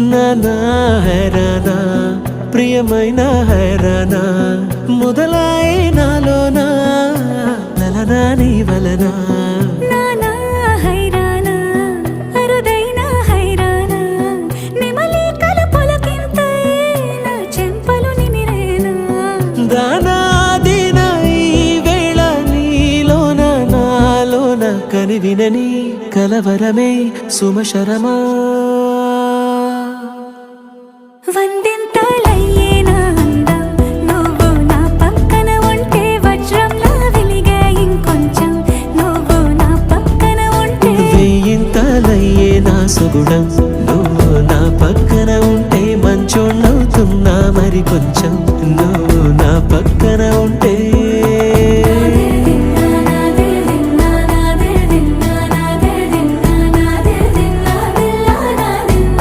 నానా హైరానా ప్రియమైన హైరానా మొదలాయి నాలోనా లలనా నీ వలనా నానా హైరానా అరుదైన హైరానా నెమలి కలుపులకింతై నా చెంపలు నిమిరేనా దానా దినా ఈ వేళ నీలోన నాలోన కనివినని కలవరమే సుమశరమా వందింతలయ్యే నా అందం నువ్వు నా పక్కన ఉంటే వజ్రంలా వెలిగే ఇంకొంచెం నువ్వు నా పక్కన ఉంటే వెయ్యింతలయ్యే నా సుగుణం నువ్వు నా పక్కన ఉంటే మంచోళ్ళవుతున్నా మరి కొంచెం నువ్వు